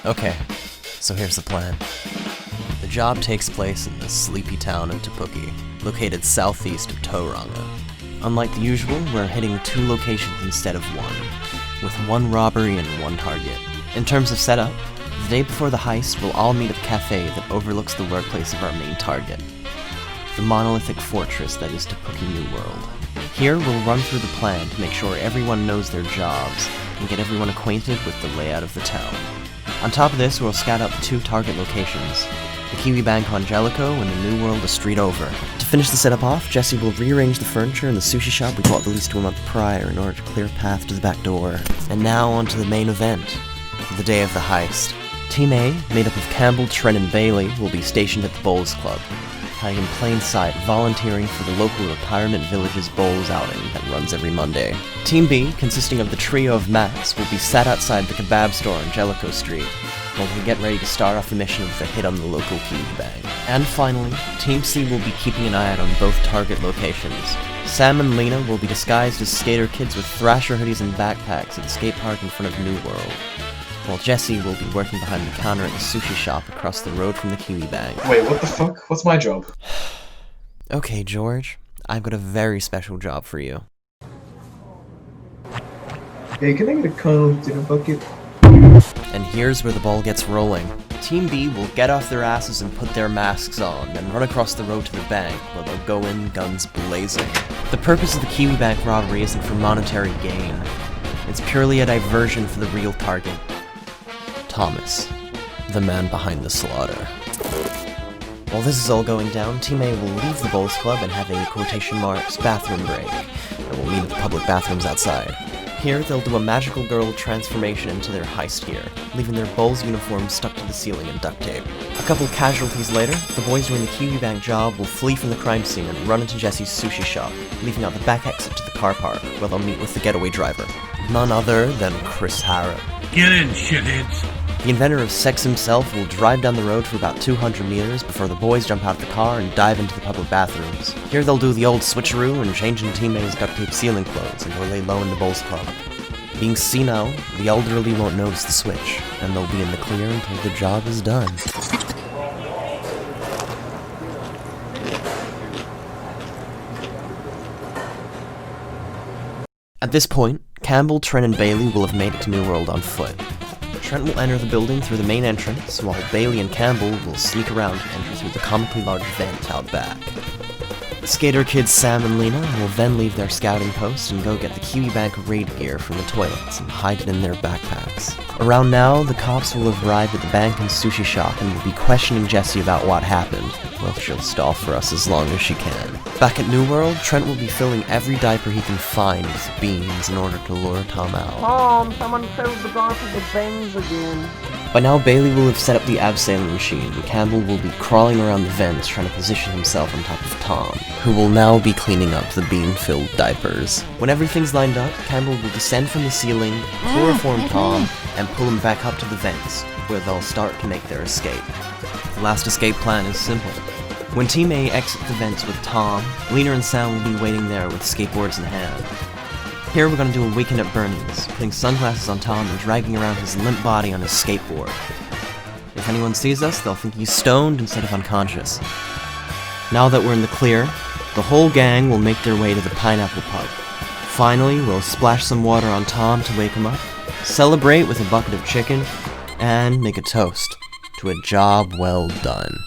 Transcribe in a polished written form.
Okay, so here's the plan. The job takes place in the sleepy town of Tepuki, located southeast of Tauranga. Unlike the usual, we're hitting 2 locations instead of 1, with 1 robbery and 1 target. In terms of setup, the day before the heist, we'll all meet at the cafe that overlooks the workplace of our main target, the monolithic fortress that is Tepuki New World. Here, we'll run through the plan to make sure everyone knows their jobs and get everyone acquainted with the layout of the town. On top of this, we'll scout out 2 target locations, the Kiwi Bank on Jellicoe and the New World a street over. To finish the setup off, Jessi will rearrange the furniture in the sushi shop we bought the lease to a month prior in order to clear a path to the back door. And now on to the main event, the day of the heist. Team A, made up of Campbell, Trent, and Bailey, will be stationed at the Bowls Club, hiding in plain sight, volunteering for the local retirement village's bowls outing that runs every Monday. Team B, consisting of the trio of Max, will be sat outside the kebab store on Jellicoe Street, while we get ready to start off the mission with a hit on the local Kiwi Bank. And finally, Team C will be keeping an eye out on both target locations. Sam and Lena will be disguised as skater kids with Thrasher hoodies and backpacks at the skate park in front of New World, while Jessi will be working behind the counter at the sushi shop across the road from the Kiwi Bank. Wait, what the fuck? What's my job? Okay, George, I've got a very special job for you. Hey, can I get a Coke in a bucket? And here's where the ball gets rolling. Team B will get off their asses and put their masks on, then run across the road to the bank, where they'll go in guns blazing. The purpose of the Kiwi Bank robbery isn't for monetary gain. It's purely a diversion for the real target, Thomas, the man behind the slaughter. While this is all going down, Team A will leave the Bowls Club and have a quotation marks bathroom break, and we'll meet at the public bathrooms outside. Here, they'll do a magical girl transformation into their heist gear, leaving their Bowls uniforms stuck to the ceiling in duct tape. A couple casualties later, the boys doing the Kiwi Bank job will flee from the crime scene and run into Jessi's sushi shop, leaving out the back exit to the car park, where they'll meet with the getaway driver, none other than Chris Harrop. Get in, shitheads! The inventor of sex himself will drive down the road for about 200 meters before the boys jump out of the car and dive into the public bathrooms. Here they'll do the old switcheroo and change into Team A's duct tape ceiling clothes and go lay low in the Bowls Club. Being senile, the elderly won't notice the switch, and they'll be in the clear until the job is done. At this point, Campbell, Trent, and Bailey will have made it to New World on foot. Trent will enter the building through the main entrance, while Bailey and Campbell will sneak around and enter through the comically large vent out back. The skater kids Sam and Lena will then leave their scouting post and go get the Kiwi Bank raid gear from the toilets and hide it in their backpacks. Around now, the cops will have arrived at the bank and sushi shop and will be questioning Jessi about what happened. Well, she'll stall for us as long as she can. Back at New World, Trent will be filling every diaper he can find with beans in order to lure Tom out. Tom, someone filled the diaper with beans again. By now, Bailey will have set up the abseiling machine, and Campbell will be crawling around the vents trying to position himself on top of Tom, who will now be cleaning up the bean-filled diapers. When everything's lined up, Campbell will descend from the ceiling, chloroform Tom, and pull him back up to the vents, where they'll start to make their escape. The last escape plan is simple. When Team A exits the vents with Tom, Lena and Sam will be waiting there with skateboards in hand. Here we're going to do a weekend at Bernie's, putting sunglasses on Tom and dragging around his limp body on his skateboard. If anyone sees us, they'll think he's stoned instead of unconscious. Now that we're in the clear, the whole gang will make their way to the Pineapple Pub. Finally, we'll splash some water on Tom to wake him up, celebrate with a bucket of chicken, and make a toast to a job well done.